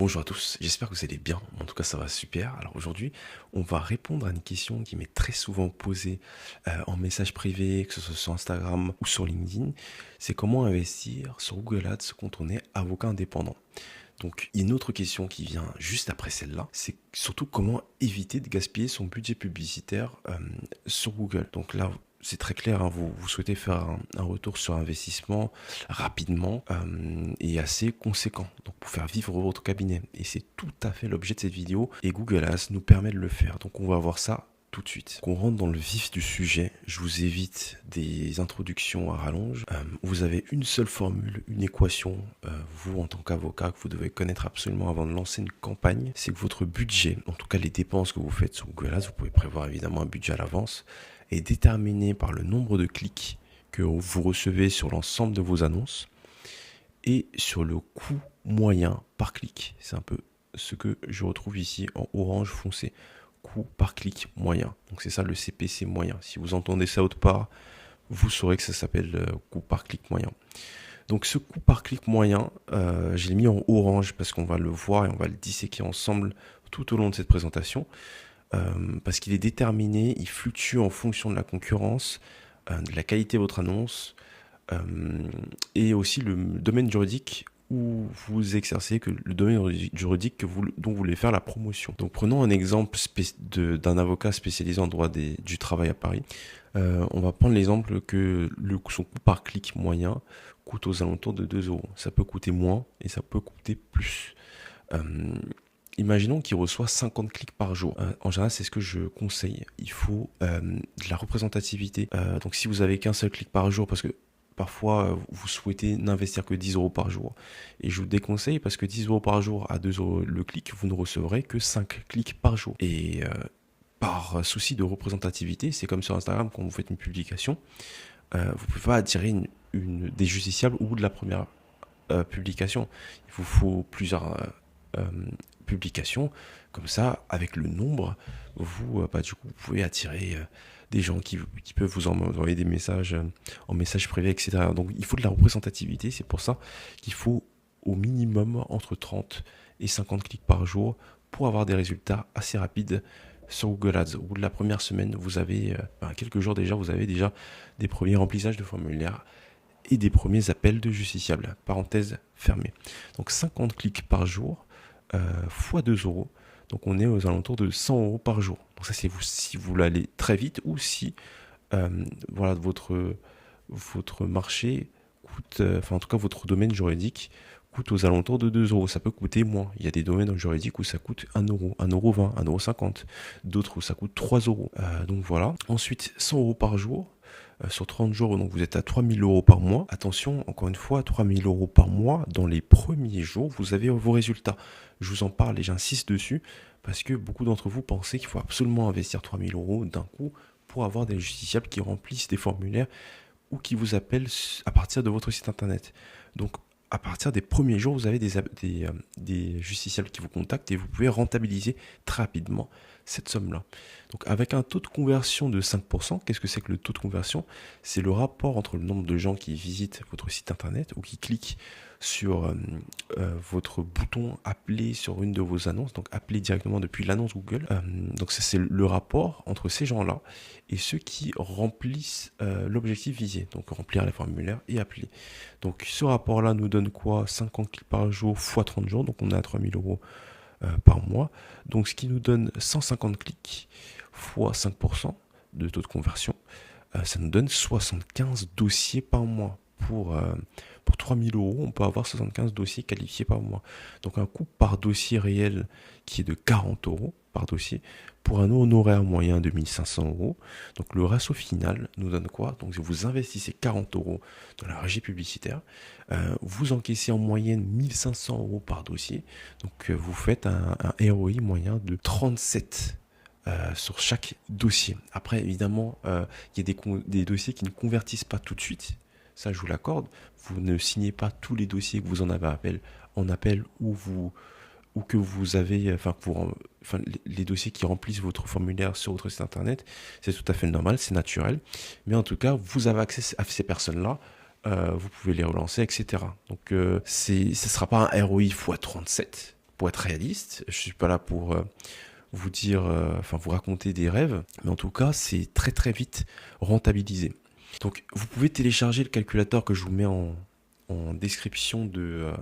Bonjour à tous, j'espère que vous allez bien. En tout cas, ça va super. Alors aujourd'hui, on va répondre à une question qui m'est très souvent posée en message privé, que ce soit sur Instagram ou sur LinkedIn. C'est comment investir sur Google Ads quand on est avocat indépendant. Donc, il y a une autre question qui vient juste après celle-là, c'est surtout comment éviter de gaspiller son budget publicitaire sur Google. Donc là, c'est très clair, hein, vous souhaitez faire un retour sur investissement rapidement et assez conséquent, donc pour faire vivre votre cabinet. Et c'est tout à fait l'objet de cette vidéo et Google Ads nous permet de le faire. Donc on va voir ça tout de suite. Qu'on rentre dans le vif du sujet, je vous évite des introductions à rallonge. Vous avez une seule formule, une équation, vous en tant qu'avocat, que vous devez connaître absolument avant de lancer une campagne. C'est que votre budget, en tout cas les dépenses que vous faites sur Google Ads, vous pouvez prévoir évidemment un budget à l'avance, est déterminé par le nombre de clics que vous recevez sur l'ensemble de vos annonces et sur le coût moyen par clic. C'est un peu ce que je retrouve ici en orange foncé. Coût par clic moyen. Donc c'est ça le CPC moyen. Si vous entendez ça autre part, vous saurez que ça s'appelle coût par clic moyen. Donc ce coût par clic moyen, je l'ai mis en orange parce qu'on va le voir et on va le disséquer ensemble tout au long de cette présentation. Parce qu'il est déterminé, il fluctue en fonction de la concurrence, de la qualité de votre annonce et aussi le domaine juridique où vous exercez, que le domaine juridique dont vous voulez faire la promotion. Donc prenons un exemple d'un avocat spécialisé en droit du travail à Paris. On va prendre l'exemple que son coût par clic moyen coûte aux alentours de 2 euros. Ça peut coûter moins et ça peut coûter plus. Imaginons qu'il reçoit 50 clics par jour. En général, c'est ce que je conseille. Il faut de la représentativité. Donc si vous avez qu'un seul clic par jour, parce que parfois, vous souhaitez n'investir que 10 euros par jour. Et je vous déconseille parce que 10 euros par jour à 2 euros le clic, vous ne recevrez que 5 clics par jour. Et par souci de représentativité, c'est comme sur Instagram, quand vous faites une publication, vous ne pouvez pas attirer des justiciables au bout de la première publication. Il vous faut plusieurs publications. Comme ça, avec le nombre, vous pouvez attirer des gens qui peuvent vous envoyer des messages en message privé, etc. Donc il faut de la représentativité, c'est pour ça qu'il faut au minimum entre 30 et 50 clics par jour pour avoir des résultats assez rapides sur Google Ads. Au bout de la première semaine, vous avez, quelques jours déjà, vous avez déjà des premiers remplissages de formulaires et des premiers appels de justiciables, parenthèse fermée. Donc 50 clics par jour, fois 2 euros. Donc on est aux alentours de 100 euros par jour. Donc ça c'est si vous voulez aller très vite ou si votre marché coûte, en tout cas votre domaine juridique coûte aux alentours de 2 euros. Ça peut coûter moins. Il y a des domaines juridiques où ça coûte 1 euro, 1,20 euro, 1,50 euro. D'autres où ça coûte 3 euros. Donc voilà. Ensuite 100 euros par jour. Sur 30 jours, donc vous êtes à 3 000 euros par mois. Attention, encore une fois, 3 000 euros par mois, dans les premiers jours, vous avez vos résultats. Je vous en parle et j'insiste dessus, parce que beaucoup d'entre vous pensez qu'il faut absolument investir 3 000 euros d'un coup pour avoir des justiciables qui remplissent des formulaires ou qui vous appellent à partir de votre site internet. Donc, à partir des premiers jours, vous avez des justiciables qui vous contactent et vous pouvez rentabiliser très rapidement cette somme-là. Donc avec un taux de conversion de 5%, qu'est-ce que c'est que le taux de conversion? C'est le rapport entre le nombre de gens qui visitent votre site internet ou qui cliquent sur votre bouton appeler sur une de vos annonces, donc appeler directement depuis l'annonce Google. Donc ça, c'est le rapport entre ces gens-là et ceux qui remplissent l'objectif visé, donc remplir les formulaires et appeler. Donc ce rapport-là nous donne quoi? 50 clics par jour fois 30 jours, donc on est à 3 000 euros par mois. Donc ce qui nous donne 150 clics fois 5% de taux de conversion, ça nous donne 75 dossiers par mois. Pour 3 000 euros, on peut avoir 75 dossiers qualifiés par mois. Donc un coût par dossier réel qui est de 40 euros par dossier, pour un honoraire moyen de 1 500 euros. Donc le ratio final nous donne quoi? Donc si vous investissez 40 euros dans la régie publicitaire, vous encaissez en moyenne 1 500 euros par dossier. Donc vous faites un ROI moyen de 37 sur chaque dossier. Après, évidemment, il y a des dossiers qui ne convertissent pas tout de suite. Ça, je vous l'accorde. Vous ne signez pas tous les dossiers que vous en avez en appel ou que vous avez, les dossiers qui remplissent votre formulaire sur votre site internet. C'est tout à fait normal, c'est naturel. Mais en tout cas, vous avez accès à ces personnes-là. Vous pouvez les relancer, etc. Donc, ce ne sera pas un ROI x 37. pour être réaliste. Je suis pas là pour vous dire, enfin vous raconter des rêves, mais en tout cas, c'est très très vite rentabilisé. Donc, vous pouvez télécharger le calculateur que je vous mets en description de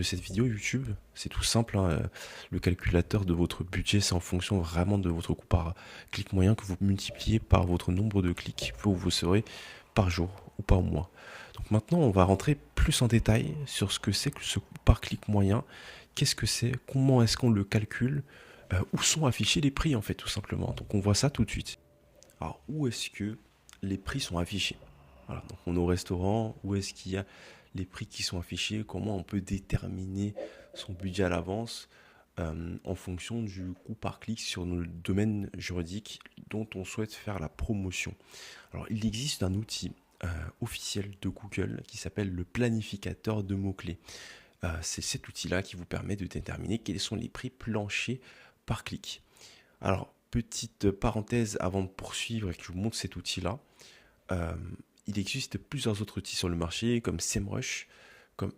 cette vidéo YouTube. C'est tout simple, hein. Le calculateur de votre budget, c'est en fonction vraiment de votre coût par clic moyen que vous multipliez par votre nombre de clics que vous serez par jour ou par mois. Donc maintenant, on va rentrer plus en détail sur ce que c'est que ce coût par clic moyen. Qu'est-ce que c'est? Comment est-ce qu'on le calcule? Où sont affichés les prix en fait, tout simplement. Donc on voit ça tout de suite. Alors, où est-ce que les prix sont affichés? Voilà, donc on est au restaurant, où est-ce qu'il y a les prix qui sont affichés? Comment on peut déterminer son budget à l'avance en fonction du coût par clic sur le domaine juridique dont on souhaite faire la promotion? Alors, il existe un outil officiel de Google qui s'appelle le planificateur de mots-clés. C'est cet outil-là qui vous permet de déterminer quels sont les prix planchers par clic. Alors, petite parenthèse avant de poursuivre et que je vous montre cet outil-là. Il existe plusieurs autres outils sur le marché comme SEMrush, comme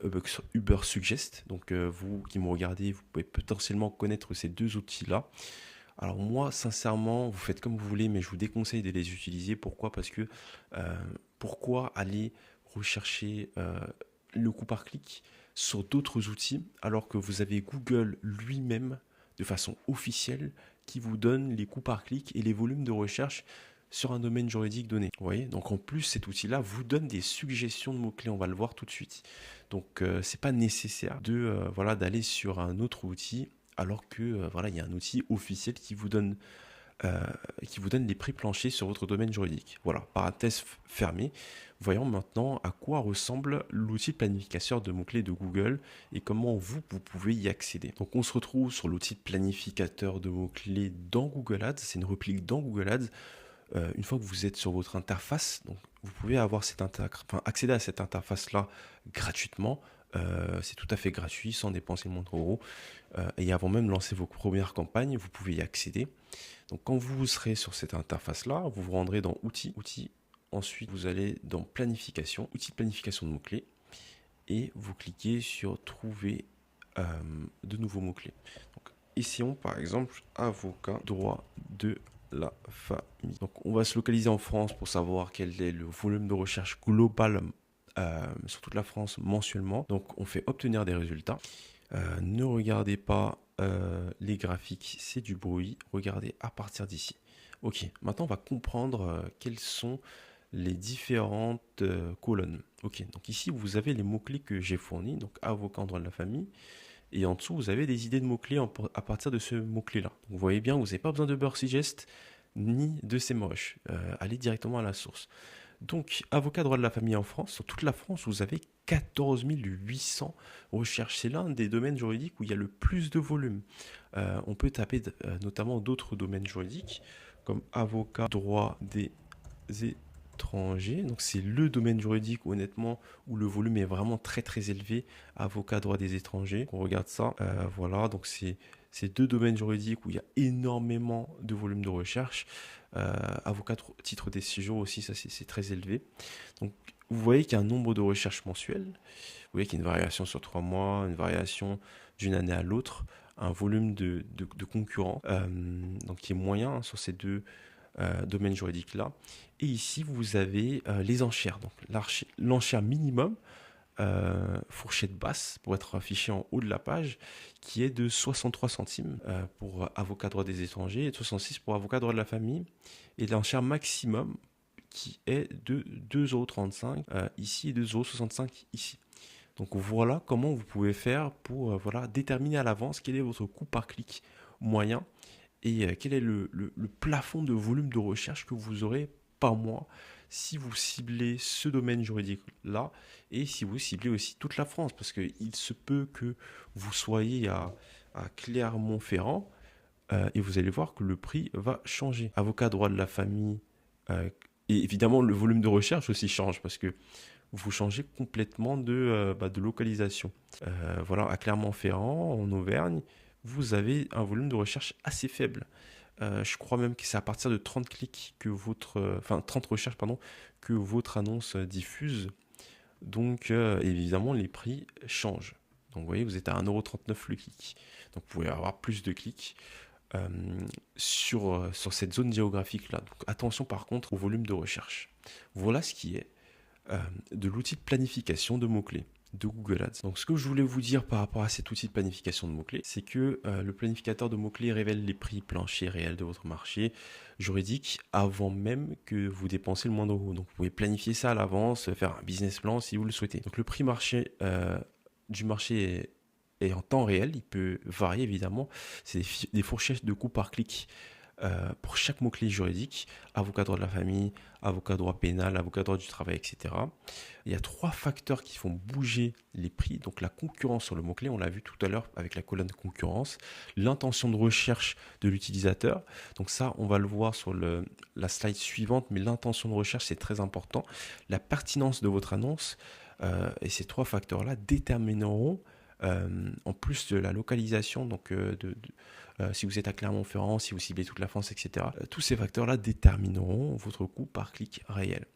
Ubersuggest. Donc vous qui me regardez, vous pouvez potentiellement connaître ces deux outils-là. Alors moi, sincèrement, vous faites comme vous voulez, mais je vous déconseille de les utiliser. Pourquoi? Parce que pourquoi aller rechercher le coût par clic sur d'autres outils alors que vous avez Google lui-même de façon officielle qui vous donne les coûts par clic et les volumes de recherche sur un domaine juridique donné. Vous voyez? Donc en plus, cet outil-là vous donne des suggestions de mots-clés, on va le voir tout de suite. Donc c'est pas nécessaire de voilà, d'aller sur un autre outil alors que voilà, il y a un outil officiel qui vous donne les prix planchers sur votre domaine juridique. Voilà, parenthèse fermée. Voyons maintenant à quoi ressemble l'outil planificateur de mots-clés de Google et comment vous pouvez y accéder. Donc on se retrouve sur l'outil planificateur de mots-clés dans Google Ads. C'est une réplique dans Google Ads. Une fois que vous êtes sur votre interface, donc vous pouvez avoir accéder à cette interface-là gratuitement. C'est tout à fait gratuit, sans dépenser le moindre euro. Et avant même de lancer vos premières campagnes, vous pouvez y accéder. Donc quand vous serez sur cette interface-là, vous vous rendrez dans Outils. Ensuite, vous allez dans Planification, Outils de planification de mots-clés. Et vous cliquez sur Trouver de nouveaux mots-clés. Donc, essayons par exemple avocat, droit de la famille. Donc on va se localiser en France pour savoir quel est le volume de recherche global sur toute la France mensuellement. Donc on fait obtenir des résultats. Ne regardez pas les graphiques, c'est du bruit. Regardez à partir d'ici. Ok, maintenant on va comprendre quelles sont les différentes colonnes. Ok, donc ici vous avez les mots-clés que j'ai fournis, donc avocat en droit de la famille. Et en dessous, vous avez des idées de mots-clés à partir de ce mot-clé-là. Vous voyez bien, vous n'avez pas besoin de Ubersuggest ni de SEMrush. Allez directement à la source. Donc, avocat droit de la famille en France, sur toute la France, vous avez 14 800 recherches. C'est l'un des domaines juridiques où il y a le plus de volume. On peut taper notamment d'autres domaines juridiques, comme avocat droit des étrangers. Donc, c'est le domaine juridique, honnêtement, où le volume est vraiment très très élevé. Avocat droit des étrangers. On regarde ça. Voilà, donc c'est deux domaines juridiques où il y a énormément de volume de recherche. Avocat titre des séjours aussi, ça c'est très élevé. Donc vous voyez qu'il y a un nombre de recherches mensuelles. Vous voyez qu'il y a une variation sur 3 mois, une variation d'une année à l'autre, un volume de concurrents donc qui est moyen sur ces deux domaines juridiques-là. Et ici, vous avez les enchères. Donc l'enchère minimum, fourchette basse pour être affiché en haut de la page, qui est de 63 centimes pour avocat droit des étrangers et de 66 pour avocat droit de la famille, et l'enchère maximum qui est de 2,35 € ici et 2,65 € ici. Donc voilà comment vous pouvez faire pour voilà, déterminer à l'avance quel est votre coût par clic moyen et quel est le plafond de volume de recherche que vous aurez par mois si vous ciblez ce domaine juridique-là et si vous ciblez aussi toute la France, parce qu'il se peut que vous soyez à Clermont-Ferrand et vous allez voir que le prix va changer. Avocat droit de la famille, et évidemment le volume de recherche aussi change, parce que vous changez complètement de localisation. Voilà, à Clermont-Ferrand, en Auvergne, vous avez un volume de recherche assez faible. Je crois même que c'est à partir de 30 clics que 30 recherches que votre annonce diffuse. Donc évidemment les prix changent. Donc vous voyez, vous êtes à 1,39 € le clic. Donc vous pouvez avoir plus de clics euh, sur cette zone géographique-là. Donc attention par contre au volume de recherche. Voilà ce qui est de l'outil de planification de mots-clés de Google Ads. Donc ce que je voulais vous dire par rapport à cet outil de planification de mots-clés, c'est que le planificateur de mots-clés révèle les prix planchers réels de votre marché juridique avant même que vous dépensez le moindre euro. Donc vous pouvez planifier ça à l'avance, faire un business plan si vous le souhaitez. Donc le prix marché du marché est en temps réel, il peut varier évidemment. C'est des fourchettes de coûts par clic pour chaque mot-clé juridique, avocat droit de la famille, avocat droit pénal, avocat droit du travail, etc. Il y a 3 facteurs qui font bouger les prix. Donc la concurrence sur le mot-clé, on l'a vu tout à l'heure avec la colonne de concurrence, l'intention de recherche de l'utilisateur. Donc ça, on va le voir sur la slide suivante, mais l'intention de recherche, c'est très important. La pertinence de votre annonce, et ces 3 facteurs-là détermineront en plus de la localisation, donc si vous êtes à Clermont-Ferrand, si vous ciblez toute la France, etc. Tous ces facteurs-là détermineront votre coût par clic réel.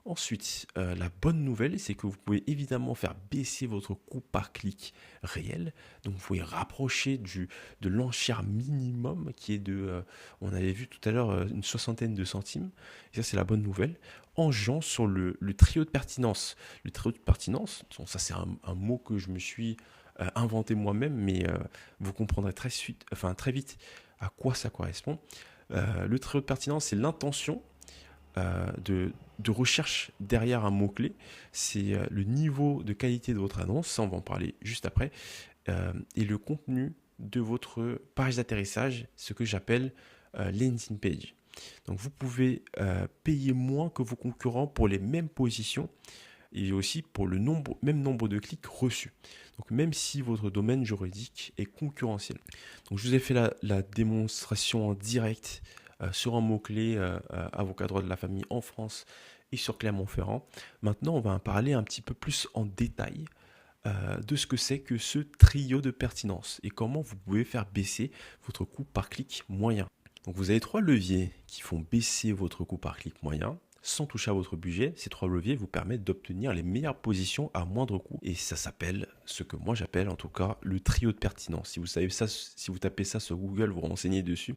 Ensuite, la bonne nouvelle, c'est que vous pouvez évidemment faire baisser votre coût par clic réel. Donc, vous pouvez rapprocher de l'enchère minimum qui est on avait vu tout à l'heure, une 60aine de centimes. Et ça, c'est la bonne nouvelle. En jouant sur le trio de pertinence. Le trio de pertinence, ça c'est un mot que je me suis inventé moi-même, mais vous comprendrez très vite à quoi ça correspond. Le trio de pertinence, c'est l'intention de recherche derrière un mot-clé. C'est le niveau de qualité de votre annonce, ça on va en parler juste après, et le contenu de votre page d'atterrissage, ce que j'appelle landing page. Donc vous pouvez payer moins que vos concurrents pour les mêmes positions et aussi pour le même nombre de clics reçus. Donc même si votre domaine juridique est concurrentiel. Donc je vous ai fait la démonstration en direct sur un mot-clé avocat droit de la famille en France et sur Clermont-Ferrand. Maintenant, on va en parler un petit peu plus en détail de ce que c'est que ce trio de pertinence et comment vous pouvez faire baisser votre coût par clic moyen. Donc vous avez 3 leviers qui font baisser votre coût par clic moyen sans toucher à votre budget. Ces 3 leviers vous permettent d'obtenir les meilleures positions à moindre coût. Et ça s'appelle, ce que moi j'appelle en tout cas, le trio de pertinence. Si vous savez ça, si vous tapez ça sur Google, vous renseignez dessus,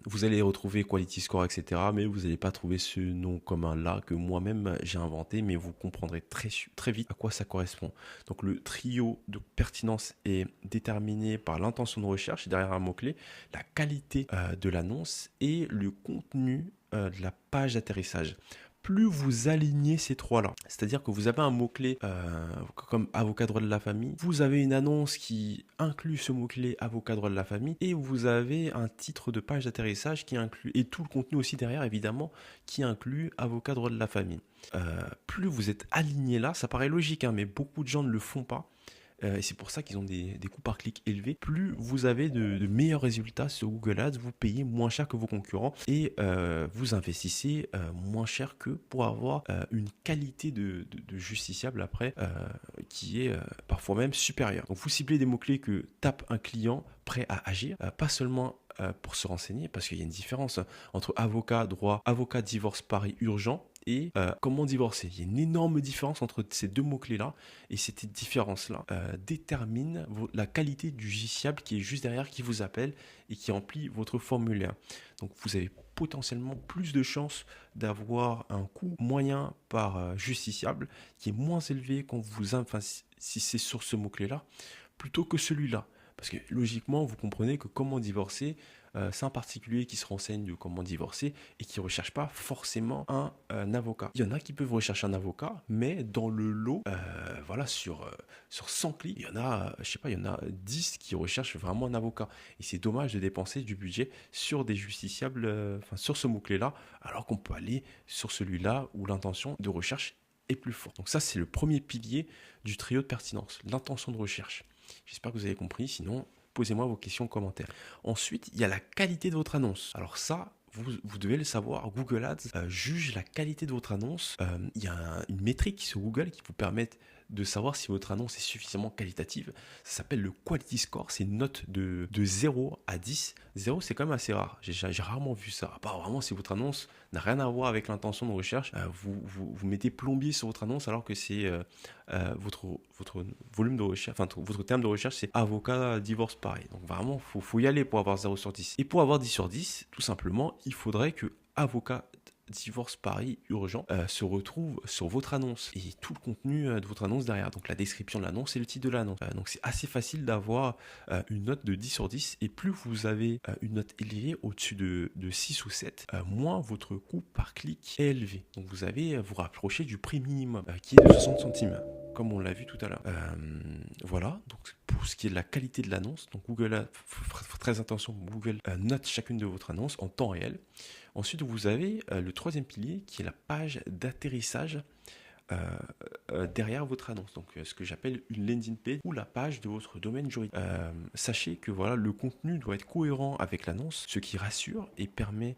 vous allez retrouver Quality Score, etc. Mais vous n'allez pas trouver ce nom commun là que moi-même j'ai inventé, mais vous comprendrez très vite à quoi ça correspond. Donc le trio de pertinence est déterminé par l'intention de recherche derrière un mot-clé, la qualité de l'annonce et le contenu de la page d'atterrissage. Plus vous alignez ces 3-là, c'est-à-dire que vous avez un mot-clé comme avocat droit de la famille, vous avez une annonce qui inclut ce mot-clé avocat droit de la famille et vous avez un titre de page d'atterrissage qui inclut, et tout le contenu aussi derrière évidemment, qui inclut avocat droit de la famille. Plus vous êtes aligné là, ça paraît logique, mais beaucoup de gens ne le font pas. Et c'est pour ça qu'ils ont des coûts par clic élevés. Plus vous avez de meilleurs résultats sur Google Ads, vous payez moins cher que vos concurrents et vous investissez moins cher que pour avoir une qualité de justiciable après qui est parfois même supérieure. Donc vous ciblez des mots-clés que tape un client prêt à agir, pas seulement pour se renseigner, parce qu'il y a une différence entre avocat, droit, avocat, divorce, pari urgent et comment divorcer. Il y a une énorme différence entre ces 2 mots-clés-là et cette différence-là détermine la qualité du justiciable qui est juste derrière, qui vous appelle et qui remplit votre formulaire. Donc vous avez potentiellement plus de chances d'avoir un coût moyen par justiciable qui est moins élevé quand si c'est sur ce mot-clé-là plutôt que celui-là. Parce que logiquement, vous comprenez que comment divorcer, c'est un particulier qui se renseigne de comment divorcer et qui ne recherche pas forcément un avocat. Il y en a qui peuvent rechercher un avocat, mais dans le lot, sur 100 clics, il y en a, il y en a 10 qui recherchent vraiment un avocat. Et c'est dommage de dépenser du budget sur des justiciables, sur ce mot-clé-là, alors qu'on peut aller sur celui-là où l'intention de recherche est plus forte. Donc ça, c'est le premier pilier du trio de pertinence, l'intention de recherche. J'espère que vous avez compris, sinon posez-moi vos questions en commentaire. Ensuite, il y a la qualité de votre annonce. Alors ça, vous devez le savoir, Google Ads juge la qualité de votre annonce. Il y a une métrique sur Google qui vous permet de savoir si votre annonce est suffisamment qualitative. Ça s'appelle le Quality Score, c'est une note de 0 à 10. 0, c'est quand même assez rare, j'ai rarement vu ça. À part vraiment si votre annonce n'a rien à voir avec l'intention de recherche, vous mettez plombier sur votre annonce alors que c'est votre volume de recherche, enfin votre terme de recherche, c'est avocat, divorce, pareil. Donc vraiment, faut y aller pour avoir 0 sur 10. Et pour avoir 10 sur 10, tout simplement, il faudrait que avocat, divorce Paris urgent se retrouve sur votre annonce et tout le contenu de votre annonce derrière, donc la description de l'annonce et le titre de l'annonce. Donc c'est assez facile d'avoir une note de 10 sur 10 et plus vous avez une note élevée au-dessus de 6 ou 7, moins votre coût par clic est élevé. Donc vous avez vous rapprocher du prix minimum qui est de 60 centimes comme on l'a vu tout à l'heure. Voilà, donc pour ce qui est de la qualité de l'annonce, donc Google, faites très attention, Google note chacune de votre annonce en temps réel. Ensuite, vous avez le troisième pilier qui est la page d'atterrissage derrière votre annonce. Donc, ce que j'appelle une landing page ou la page de votre domaine juridique. Sachez que voilà, le contenu doit être cohérent avec l'annonce, ce qui rassure et permet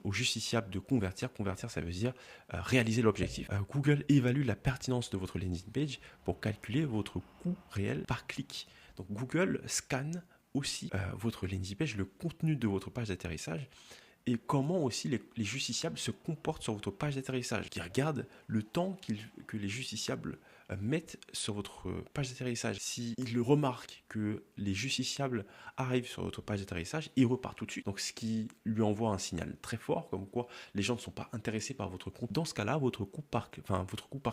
au justiciable de convertir. Convertir, ça veut dire réaliser l'objectif. Google évalue la pertinence de votre landing page pour calculer votre coût réel par clic. Donc, Google scanne aussi votre landing page, le contenu de votre page d'atterrissage, et comment aussi les justiciables se comportent sur votre page d'atterrissage. Qui regardent le temps que les justiciables mettent sur votre page d'atterrissage. S'ils remarquent que les justiciables arrivent sur votre page d'atterrissage, ils repartent tout de suite. Donc ce qui lui envoie un signal très fort, comme quoi les gens ne sont pas intéressés par votre compte. Dans ce cas-là, votre coût par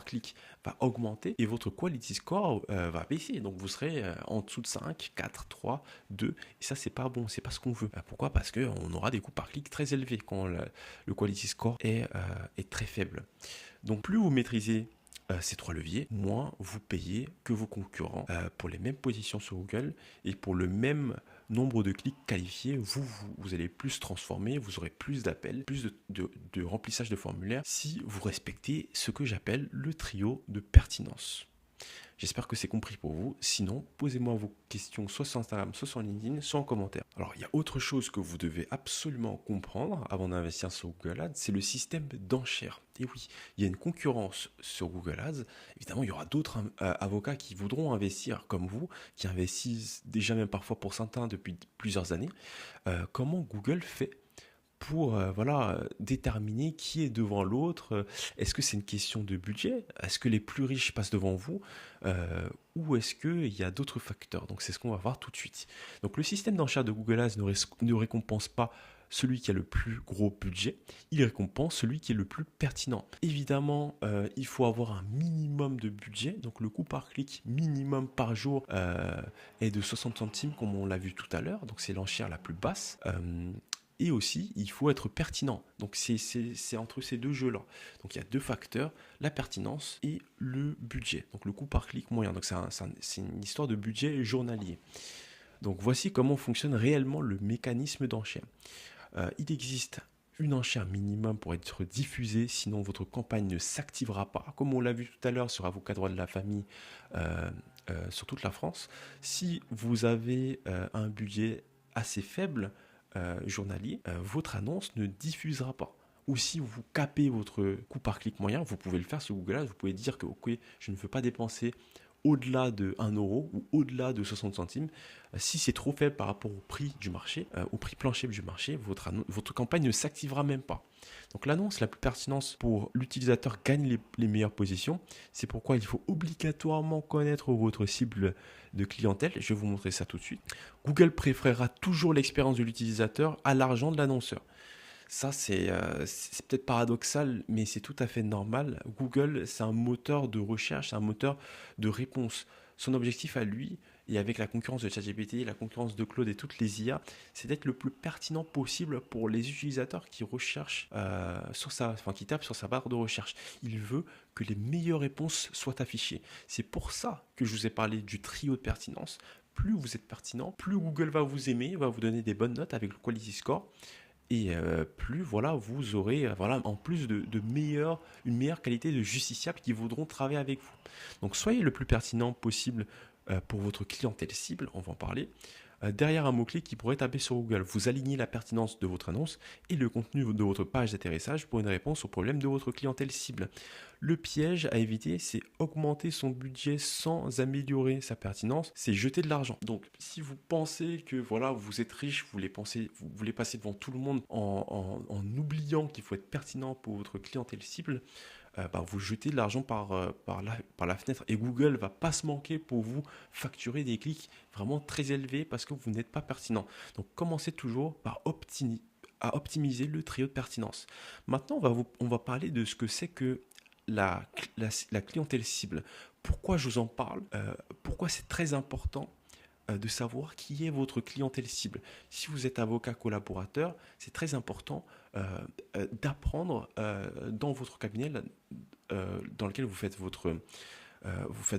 clic va augmenter et votre quality score va baisser. Donc vous serez en dessous de 5, 4, 3, 2. Et ça, c'est pas bon, c'est pas ce qu'on veut. Pourquoi ? Parce qu'on aura des coûts par clic très élevés quand le quality score est très faible. Donc plus vous maîtrisez ces trois leviers, moins vous payez que vos concurrents pour les mêmes positions sur Google et pour le même nombre de clics qualifiés, vous allez plus transformer, vous aurez plus d'appels, plus de remplissage de formulaires si vous respectez ce que j'appelle le trio de pertinence. J'espère que c'est compris pour vous. Sinon, posez-moi vos questions soit sur Instagram, soit sur LinkedIn, soit en commentaire. Alors, il y a autre chose que vous devez absolument comprendre avant d'investir sur Google Ads, c'est le système d'enchères. Et oui, il y a une concurrence sur Google Ads. Évidemment, il y aura d'autres avocats qui voudront investir comme vous, qui investissent déjà même parfois pour certains depuis plusieurs années. Comment Google fait pour déterminer qui est devant l'autre? Est-ce que c'est une question de budget? Est-ce que les plus riches passent devant vous? Ou est-ce qu'il y a d'autres facteurs? Donc c'est ce qu'on va voir tout de suite. Donc le système d'enchères de Google Ads ne récompense pas celui qui a le plus gros budget, il récompense celui qui est le plus pertinent. Évidemment, il faut avoir un minimum de budget, donc le coût par clic minimum par jour est de 60 centimes comme on l'a vu tout à l'heure, donc c'est l'enchère la plus basse. Et aussi, il faut être pertinent. Donc, c'est entre ces deux jeux-là. Donc, il y a deux facteurs, la pertinence et le budget. Donc, le coût par clic moyen. Donc, c'est une histoire de budget journalier. Donc, voici comment fonctionne réellement le mécanisme d'enchère. Il existe une enchère minimum pour être diffusée, sinon votre campagne ne s'activera pas. Comme on l'a vu tout à l'heure sur Avocat droit de la famille, sur toute la France, si vous avez un budget assez faible, journalier, votre annonce ne diffusera pas. Ou si vous capez votre coût par clic moyen, vous pouvez le faire sur Google Ads, vous pouvez dire que ok, je ne veux pas dépenser au-delà de 1 euro ou au-delà de 60 centimes. Si c'est trop faible par rapport au prix du marché, au prix plancher du marché, votre campagne ne s'activera même pas. Donc l'annonce la plus pertinente pour l'utilisateur gagne les meilleures positions. C'est pourquoi il faut obligatoirement connaître votre cible de clientèle. Je vais vous montrer ça tout de suite. Google préférera toujours l'expérience de l'utilisateur à l'argent de l'annonceur. Ça, c'est peut-être paradoxal, mais c'est tout à fait normal. Google, c'est un moteur de recherche, c'est un moteur de réponse. Son objectif à lui, et avec la concurrence de ChatGPT, la concurrence de Claude et toutes les IA, c'est d'être le plus pertinent possible pour les utilisateurs qui recherchent qui tapent sur sa barre de recherche. Il veut que les meilleures réponses soient affichées. C'est pour ça que je vous ai parlé du trio de pertinence. Plus vous êtes pertinent, plus Google va vous aimer, va vous donner des bonnes notes avec le Quality Score. Et plus vous aurez en plus une meilleure qualité de justiciables qui voudront travailler avec vous. Donc soyez le plus pertinent possible pour votre clientèle cible, on va en parler, derrière un mot-clé qui pourrait taper sur Google. Vous alignez la pertinence de votre annonce et le contenu de votre page d'atterrissage pour une réponse au problème de votre clientèle cible. Le piège à éviter, c'est augmenter son budget sans améliorer sa pertinence, c'est jeter de l'argent. Donc, si vous pensez que voilà, vous êtes riche, vous voulez passer devant tout le monde en oubliant qu'il faut être pertinent pour votre clientèle cible, vous jetez de l'argent par la fenêtre et Google va pas se manquer pour vous facturer des clics vraiment très élevés parce que vous n'êtes pas pertinent. Donc commencez toujours par optimiser le trio de pertinence. Maintenant, on va parler de ce que c'est que la clientèle cible. Pourquoi je vous en parle? Pourquoi c'est très important de savoir qui est votre clientèle cible. Si vous êtes avocat collaborateur, c'est très important d'apprendre dans votre cabinet dans lequel vous faites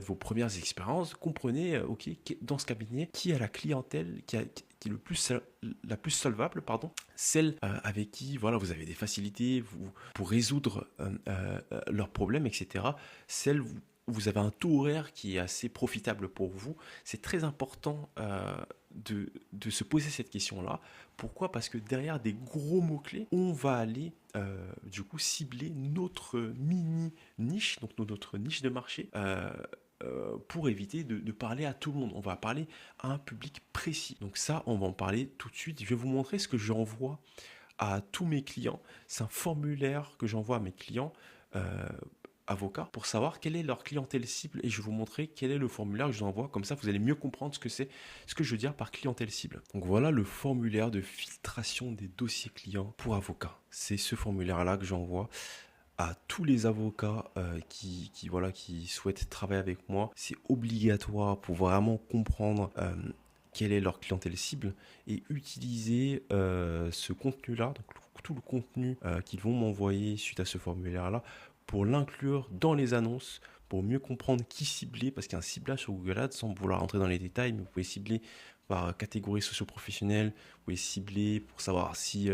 vos premières expériences. Comprenez, dans ce cabinet, qui est la clientèle qui est la plus solvable, celle avec qui voilà, vous avez des facilités pour résoudre leurs problèmes, etc. Celle vous avez un taux horaire qui est assez profitable pour vous. C'est très important de se poser cette question-là. Pourquoi? Parce que derrière des gros mots-clés, on va aller cibler notre mini-niche, donc notre niche de marché, pour éviter de parler à tout le monde. On va parler à un public précis. Donc ça, on va en parler tout de suite. Je vais vous montrer ce que j'envoie à tous mes clients. C'est un formulaire que j'envoie à mes clients avocats pour savoir quelle est leur clientèle cible et je vais vous montrer quel est le formulaire que je vous envoie. Comme ça, vous allez mieux comprendre ce que je veux dire par clientèle cible. Donc voilà le formulaire de filtration des dossiers clients pour avocats. C'est ce formulaire-là que j'envoie à tous les avocats qui souhaitent travailler avec moi. C'est obligatoire pour vraiment comprendre quelle est leur clientèle cible et utiliser ce contenu-là, donc tout le contenu qu'ils vont m'envoyer suite à ce formulaire-là, pour l'inclure dans les annonces, pour mieux comprendre qui cibler, parce qu'il y a un ciblage sur Google Ads, sans vouloir rentrer dans les détails, mais vous pouvez cibler par catégorie socio-professionnelle, vous pouvez cibler pour savoir si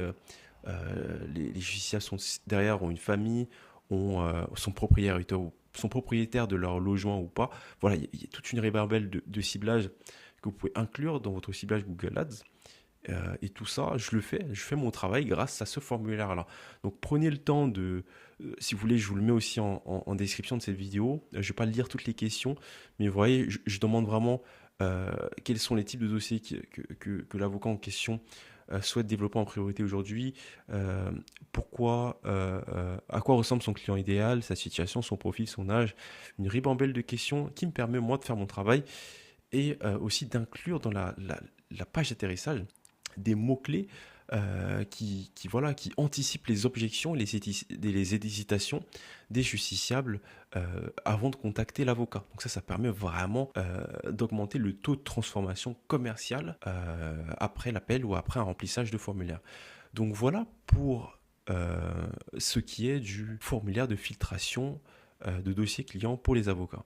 les justiciables sont derrière, ont une famille, sont propriétaires de leur logement ou pas. Voilà, il y a toute une ribambelle de ciblage que vous pouvez inclure dans votre ciblage Google Ads. Et tout ça, je fais mon travail grâce à ce formulaire-là. Donc prenez le temps si vous voulez, je vous le mets aussi en description de cette vidéo. Je ne vais pas lire toutes les questions, mais vous voyez, je demande vraiment quels sont les types de dossiers que l'avocat en question souhaite développer en priorité aujourd'hui, à quoi ressemble son client idéal, sa situation, son profil, son âge, une ribambelle de questions qui me permet moi de faire mon travail et aussi d'inclure dans la page d'atterrissage des mots-clés qui anticipent les objections et les hésitations des justiciables avant de contacter l'avocat. Donc ça permet vraiment d'augmenter le taux de transformation commerciale après l'appel ou après un remplissage de formulaire. Donc voilà pour ce qui est du formulaire de filtration de dossier client pour les avocats.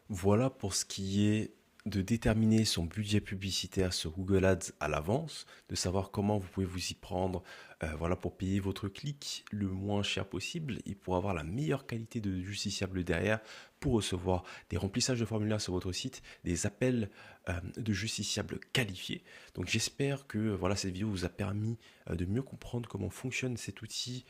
Voilà pour ce qui est de déterminer son budget publicitaire sur Google Ads à l'avance, de savoir comment vous pouvez vous y prendre pour payer votre clic le moins cher possible et pour avoir la meilleure qualité de justiciable derrière, pour recevoir des remplissages de formulaires sur votre site, des appels de justiciables qualifiés. Donc j'espère que cette vidéo vous a permis de mieux comprendre comment fonctionne cet outil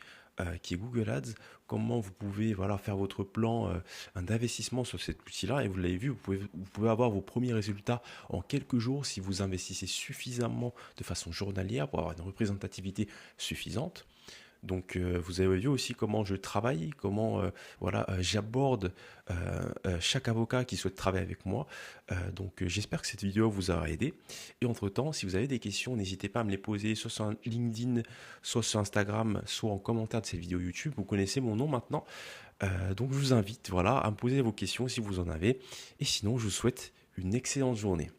qui est Google Ads, comment vous pouvez faire votre plan d'investissement sur cet outil-là. Et vous l'avez vu, vous pouvez avoir vos premiers résultats en quelques jours si vous investissez suffisamment de façon journalière pour avoir une représentativité suffisante. Donc vous avez vu aussi comment je travaille, comment j'aborde chaque avocat qui souhaite travailler avec moi. Donc j'espère que cette vidéo vous aura aidé. Et entre-temps, si vous avez des questions, n'hésitez pas à me les poser soit sur LinkedIn, soit sur Instagram, soit en commentaire de cette vidéo YouTube. Vous connaissez mon nom maintenant. Donc je vous invite à me poser vos questions si vous en avez. Et sinon, je vous souhaite une excellente journée.